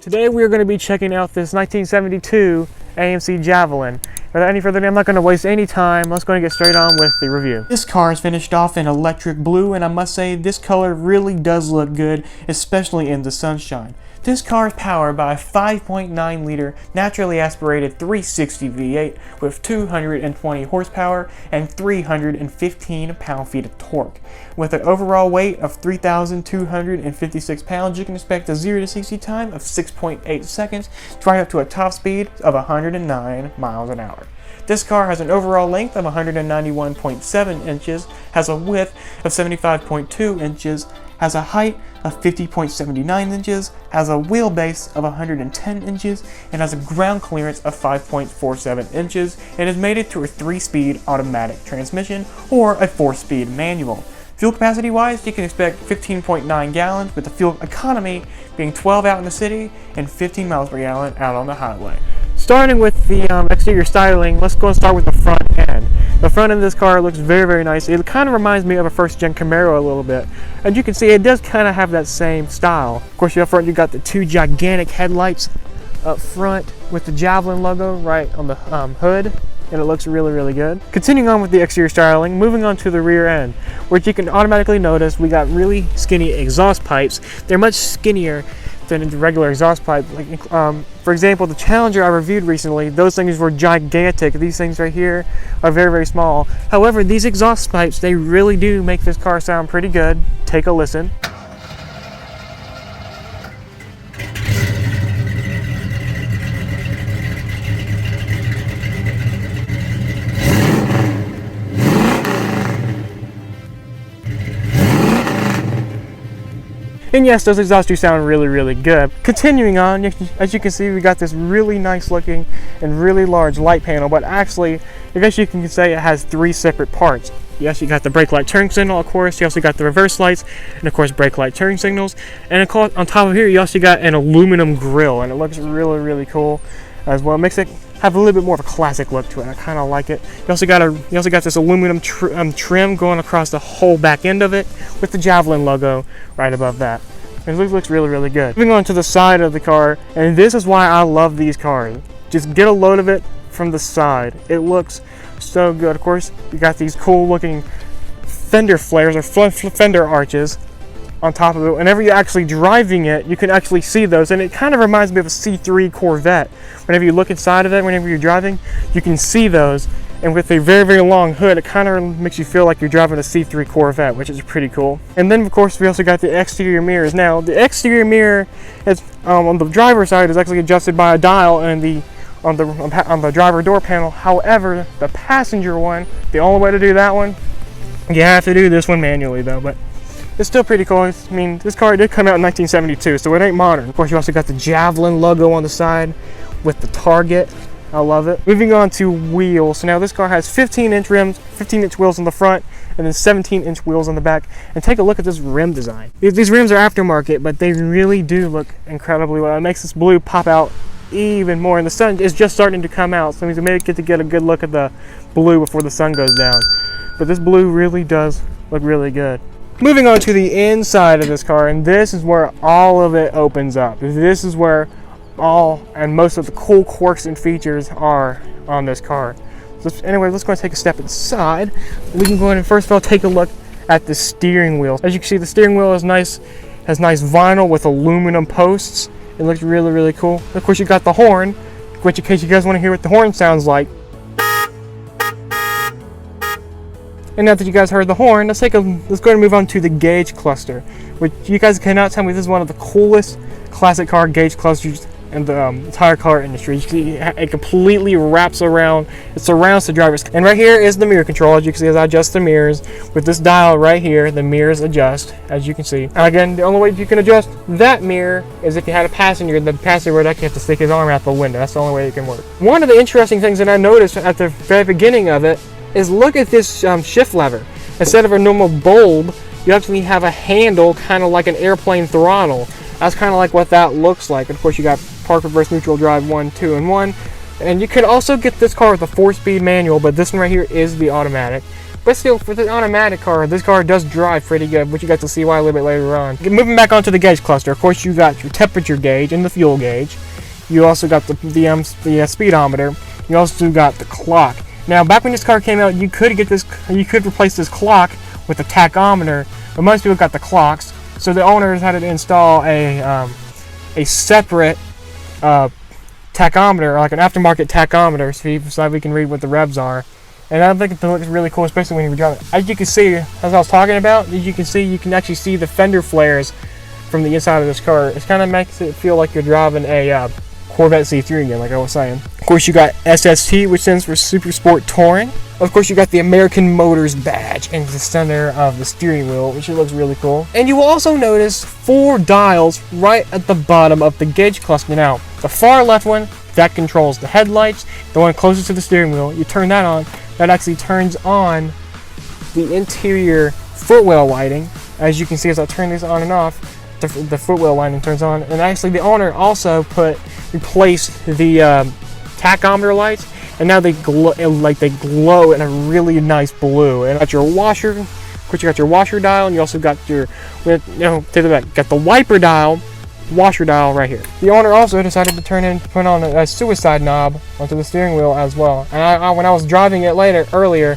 Today we are going to be checking out this 1972 AMC Javelin. Without any further ado, I'm not going to waste any time. Let's go and get straight on with the review. This car is finished off in electric blue, and I must say this color really does look good, especially in the sunshine. This car is powered by a 5.9 liter naturally aspirated 360 V8 with 220 horsepower and 315 pound-feet of torque. With an overall weight of 3,256 pounds, you can expect a 0 to 60 time of 6.8 seconds, driving up to a top speed of 109 miles an hour. This car has an overall length of 191.7 inches, has a width of 75.2 inches, has a height of 50.79 inches, has a wheelbase of 110 inches, and has a ground clearance of 5.47 inches, and is mated to a 3-speed automatic transmission or a 4-speed manual. Fuel capacity wise, you can expect 15.9 gallons, with the fuel economy being 12 out in the city and 15 miles per gallon out on the highway. Starting with the exterior styling, let's go and start with the front end. The front end of this car looks very, very nice. It kind of reminds me of a first-gen Camaro a little bit. As you can see, it does kind of have that same style. Of course, up front you got the two gigantic headlights up front with the Javelin logo right on the hood, and it looks really, really good. Continuing on with the exterior styling, moving on to the rear end, which you can automatically notice we got really skinny exhaust pipes. They're much skinnier than the regular exhaust pipe. For example, the Challenger I reviewed recently, those things were gigantic. These things right here are very, very small. However, these exhaust pipes, they really do make this car sound pretty good. Take a listen. And yes, those exhausts do sound really, really good. Continuing on, as you can see, we got this really nice looking and really large light panel, but actually, I guess you can say it has 3 separate parts. Yes, you got the brake light turn signal, of course. You also got the reverse lights, and of course, brake light turn signals. And on top of here, you also got an aluminum grille, and it looks really, really cool as well. It makes it have a little bit more of a classic look to it. I kind of like it. You also got this aluminum trim going across the whole back end of it with the Javelin logo right above that. It looks really, really good. Moving on to the side of the car, and this is why I love these cars. Just get a load of it from the side. It looks so good. Of course, you got these cool looking fender flares or fender arches on top of it. Whenever you're actually driving it, you can actually see those, and it kind of reminds me of a C3 Corvette. Whenever you look inside of it, whenever you're driving, you can see those, and with a very, very long hood, it kind of makes you feel like you're driving a C3 Corvette, which is pretty cool. And then, of course, we also got the exterior mirrors. Now, the exterior mirror is on the driver's side is actually adjusted by a dial, and on the driver door panel. However, the passenger one, the only way to do that one, you have to do this one manually, though. But it's still pretty cool. I mean, this car did come out in 1972, so it ain't modern. Of course, you also got the Javelin logo on the side with the target. I love it. Moving on to wheels. So now this car has 15-inch rims, 15-inch wheels on the front, and then 17-inch wheels on the back. And take a look at this rim design. These rims are aftermarket, but they really do look incredibly well. It makes this blue pop out even more, and the sun is just starting to come out, so we may get to get a good look at the blue before the sun goes down. But this blue really does look really good. Moving on to the inside of this car, and this is where all of it opens up. This is where all and most of the cool quirks and features are on this car. So anyway, let's go and take a step inside. We can go ahead and first of all take a look at the steering wheel. As you can see, the steering wheel is nice, has nice vinyl with aluminum posts. It looks really, really cool. Of course, you got the horn, which in case you guys want to hear what the horn sounds like. And now that you guys heard the horn, let's go ahead and move on to the gauge cluster, which you guys cannot tell me this is one of the coolest classic car gauge clusters in the entire car industry. You see, it completely wraps around, it surrounds the driver's. And right here is the mirror control. As you can see, as I adjust the mirrors with this dial right here, the mirrors adjust, as you can see. And again, the only way you can adjust that mirror is if you had a passenger. The passenger would actually have to stick his arm out the window. That's the only way it can work. One of the interesting things that I noticed at the very beginning of it is look at this shift lever. Instead of a normal bulb, you actually have a handle, kind of like an airplane throttle. That's kind of like what that looks like. And of course, you got park, reverse, neutral, drive, 1, 2, and 1. And you can also get this car with a 4-speed manual, but this one right here is the automatic. But still, for the automatic car, this car does drive pretty good, which you got to see why a little bit later on. Moving back onto the gauge cluster, of course, you got your temperature gauge and the fuel gauge. You also got the speedometer. You also got the clock. Now, back when this car came out, you could replace this clock with a tachometer, but most people got the clocks. So the owners had to install a separate tachometer, like an aftermarket tachometer, so that we can read what the revs are. And I think it looks really cool, especially when you're driving. As you can see, as I was talking about, you can actually see the fender flares from the inside of this car. It kind of makes it feel like you're driving a Corvette C3 again, like I was saying. Of course, you got SST, which stands for Super Sport Touring. Of course, you got the American Motors badge in the center of the steering wheel, which looks really cool. And you will also notice 4 dials right at the bottom of the gauge cluster. Now, the far left one, that controls the headlights. The one closest to the steering wheel, you turn that on. That actually turns on the interior footwell lighting. As you can see, as I turn these on and off, the footwell lighting turns on. And actually, the owner also replaced the tachometer lights, and now they glow in a really nice blue. And got your washer, of course, you got your washer dial, and you also got your, to the back, got the wiper dial, washer dial right here. The owner also decided to put on a suicide knob onto the steering wheel as well. And when I was driving it earlier,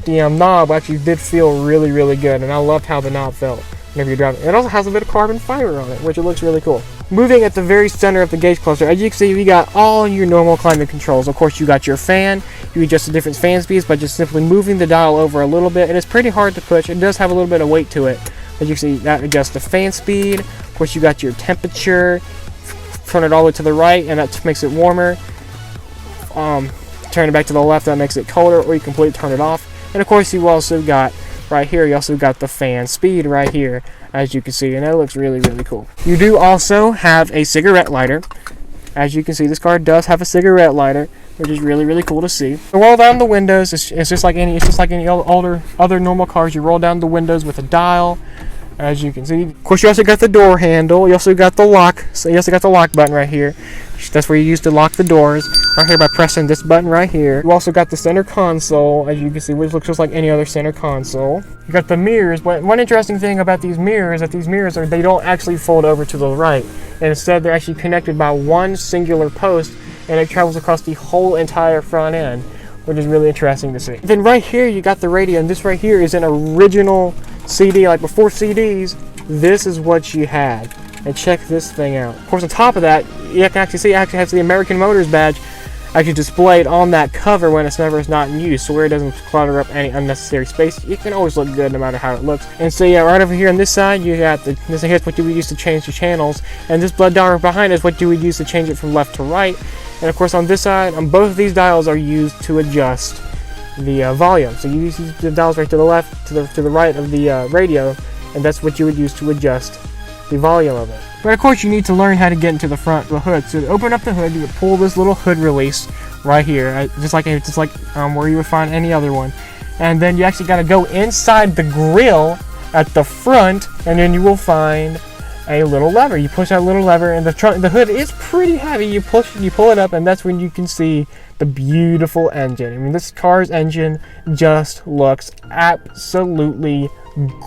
the knob actually did feel really, really good, and I loved how the knob felt whenever you're driving. It also has a bit of carbon fiber on it, which it looks really cool. Moving at the very center of the gauge cluster, as you can see, we got all your normal climate controls. Of course, you got your fan. You adjust the different fan speeds by just simply moving the dial over a little bit, and it's pretty hard to push. It does have a little bit of weight to it. As you can see, that adjusts the fan speed. Of course, you got your temperature. Turn it all the way to the right, and that makes it warmer. Turn it back to the left, that makes it colder, or you completely turn it off. And of course, you also got right here, you also got the fan speed right here, as you can see, and that looks really, really cool. You do also have a cigarette lighter. As you can see, this car does have a cigarette lighter, which is really, really cool to see. You roll down the windows. It's just like any other normal cars. You roll down the windows with a dial, as you can see. Of course, you also got the door handle. You also got the lock. So you also got the lock button right here. That's where you use to lock the doors right here by pressing this button right here. You also got the center console, as you can see, which looks just like any other center console. You got the mirrors. But one interesting thing about these mirrors is that these mirrors they don't actually fold over to the right, and instead they're actually connected by one singular post, and it travels across the whole entire front end, which is really interesting to see. Then right here you got the radio, and this right here is an original CD. Like before CDs, this is what you had. And check this thing out. Of course, on top of that, you can actually see it actually has the American Motors badge actually displayed on that cover when it's not in use, so where it doesn't clutter up any unnecessary space. It can always look good no matter how it looks. And so yeah, right over here on this side, you got this here's what you would use to change the channels, and this blood dial behind is what you would use to change it from left to right. And of course, on this side, on both of these dials are used to adjust the volume. So you use the dials right to the left, to the right of the radio, and that's what you would use to adjust the volume of it. But of course, you need to learn how to get into the front of the hood. So to open up the hood, you would pull this little hood release right here, just like where you would find any other one. And then you actually got to go inside the grill at the front, and then you will find a little lever. You push that little lever, and the hood is pretty heavy. You pull it up, and that's when you can see the beautiful engine. I mean, this car's engine just looks absolutely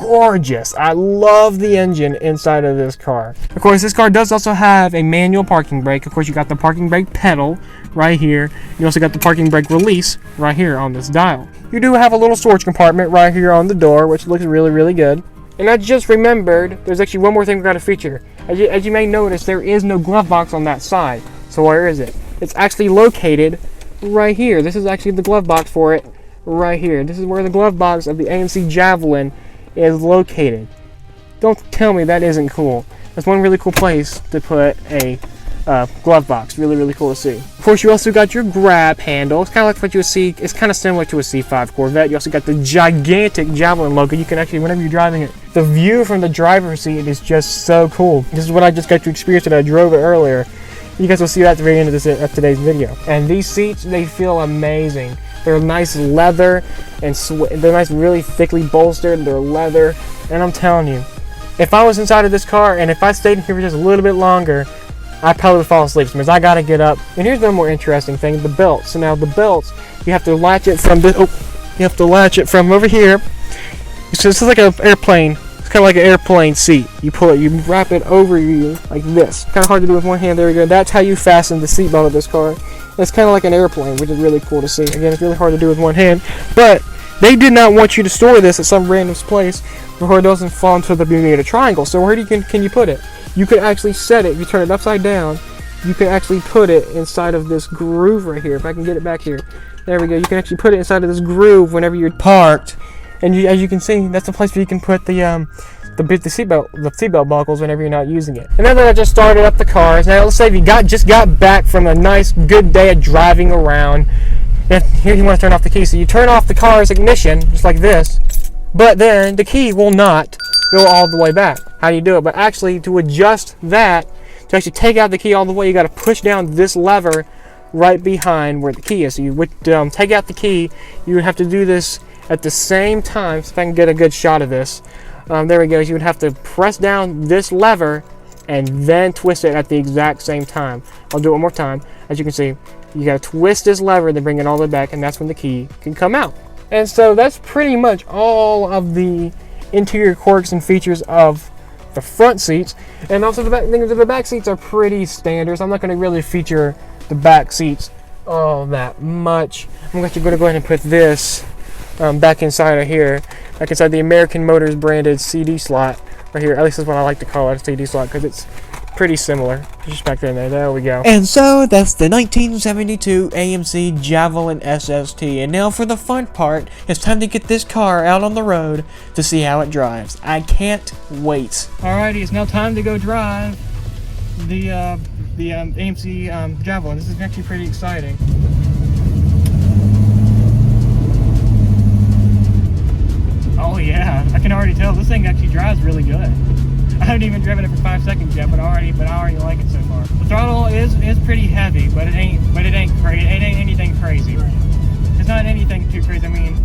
gorgeous. I love the engine inside of this car. Of course, this car does also have a manual parking brake. Of course, you got the parking brake pedal right here. You also got the parking brake release right here on this dial. You do have a little storage compartment right here on the door, which looks really, really good. And I just remembered, there's actually one more thing we got to feature. As you may notice, there is no glove box on that side. So where is it? It's actually located right here. This is actually the glove box for it right here. This is where the glove box of the AMC Javelin is located. Don't tell me that isn't cool. That's one really cool place to put a glove box. Really, really cool to see. Of course, you also got your grab handle. It's kind of like what you would see. It's kind of similar to a C5 Corvette. You also got the gigantic Javelin logo. You can actually, whenever you're driving it, the view from the driver's seat is just so cool. This is what I just got to experience when I drove it earlier. You guys will see that at the very end of today's video. And these seats, they feel amazing. They're nice leather, and they're nice, really thickly bolstered. They're leather, and I'm telling you, if I was inside of this car and if I stayed in here for just a little bit longer, I probably would fall asleep because I gotta get up. And here's one more interesting thing: the belts. So now the belts, you have to latch it from this. Oh, you have to latch it from over here. So this is like an airplane. It's kind of like an airplane seat. You pull it, you wrap it over you like this. Kind of hard to do with one hand. There we go. That's how you fasten the seatbelt of this car. It's kind of like an airplane, which is really cool to see. Again, it's really hard to do with one hand, but they did not want you to store this at some random place where it doesn't fall into the Bermuda Triangle. So where can you put it? You could actually set it. If you turn it upside down, you can actually put it inside of this groove right here. If I can get it back here. There we go. You can actually put it inside of this groove whenever you're parked. And as you can see, that's the place where you can put the seatbelt buckles whenever you're not using it. And then I just started up the cars. Now let's say if you just got back from a nice good day of driving around, and here you want to turn off the key. So you turn off the car's ignition just like this, but then the key will not go all the way back. How do you do it? But actually, to adjust that, to actually take out the key all the way, you got to push down this lever right behind where the key is. So you would take out the key. You would have to do this at the same time. So if I can get a good shot of this, there we go. You would have to press down this lever and then twist it at the exact same time. I'll do it one more time. As you can see, you got to twist this lever, then bring it all the way back, and that's when the key can come out. And so that's pretty much all of the interior quirks and features of the front seats. And also the back seats are pretty standard, so I'm not going to really feature the back seats all that much. I'm actually going to go ahead and put this back inside of here, back inside the American Motors branded CD slot right here. At least that's what I like to call it, a CD slot, because it's pretty similar. Just back there and there. There we go. And so that's the 1972 AMC Javelin SST. And now for the fun part, it's time to get this car out on the road to see how it drives. I can't wait. Alrighty, it's now time to go drive the AMC Javelin. This is actually pretty exciting. Oh yeah, I can already tell this thing actually drives really good. I haven't even driven it for 5 seconds yet, but I already like it so far. The throttle is pretty heavy, but it ain't crazy. It ain't anything crazy. It's not anything too crazy. I mean,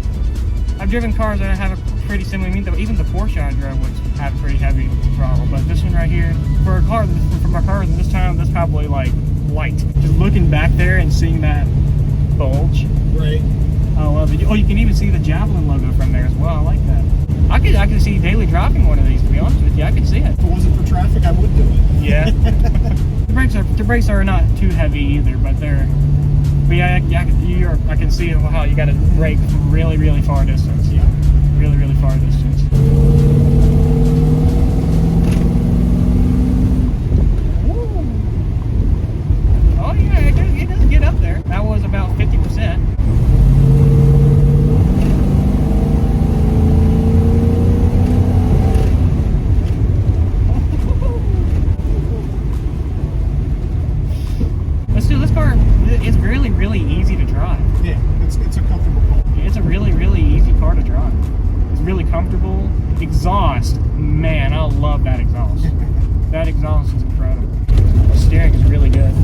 I've driven cars that have a pretty similar. I mean, even the Porsche I drove would have a pretty heavy throttle, but this one right here, for a car this time, that's probably like light. Just looking back there and seeing that bulge. Right. I love it. Oh, you can even see the Javelin logo from there as well. I like that. I could see daily driving one of these, to be honest with you. I could see it. If it wasn't for traffic, I would do it. Yeah. The brakes are not too heavy either, but they're. But yeah, I can see how you got to brake from really, really far distance. Yeah. Really, really far distance. Ooh. Oh yeah, it does get up there. That was about 50%. This car, it's really, really easy to drive. Yeah, it's a comfortable car. It's a really, really easy car to drive. It's really comfortable. Exhaust, man, I love that exhaust. That exhaust is incredible. The steering is really good.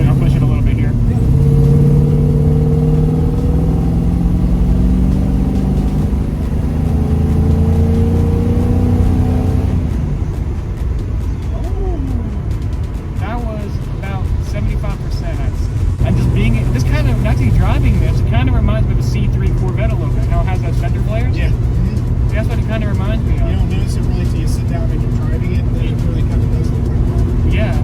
I'll push it a little bit here. Driving this, it kind of reminds me of the C3 Corvette a little bit. How it has those fender flares? Yeah. That's what it kind of reminds me of. You don't notice it really until you sit down and you're driving it, then it really kind of does look like that. Yeah.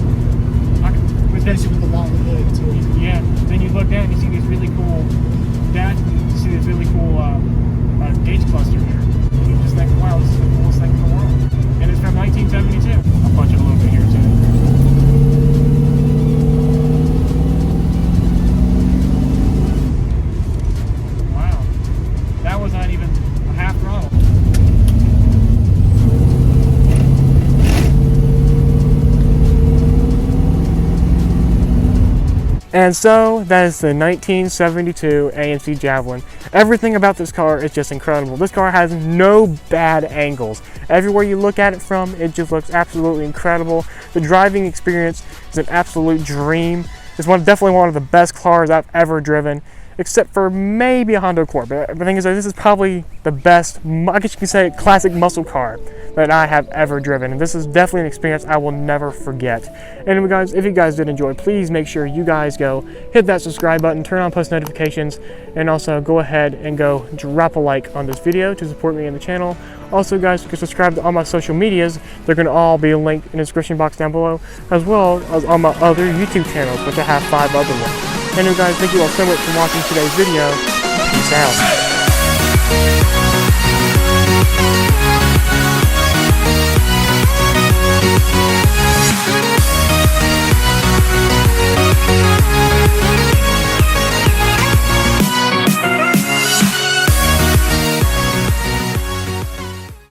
Especially with the long hood, too. Yeah. Then you look down and you see these really cool gauge cluster here. And you just think, wow, this is the coolest thing in the world. And it's from 1972. I'll punch it a little bit here, too. Not even a half throttle. And so that is the 1972 AMC Javelin. Everything about this car is just incredible. This car has no bad angles. Everywhere you look at it from, it just looks absolutely incredible. The driving experience is an absolute dream. It's definitely one of the best cars I've ever driven, except for maybe a Honda Accord. But the thing is that this is probably the best, I guess you can say, classic muscle car that I have ever driven. And this is definitely an experience I will never forget. Anyway guys, if you guys did enjoy, please make sure you guys go hit that subscribe button, turn on post notifications, and also go ahead and go drop a like on this video to support me in the channel. Also guys, you can subscribe to all my social medias. They're going to all be linked in the description box down below, as well as all my other YouTube channels, which I have 5 other ones. Anyway guys, thank you all so much for watching today's video. Peace out.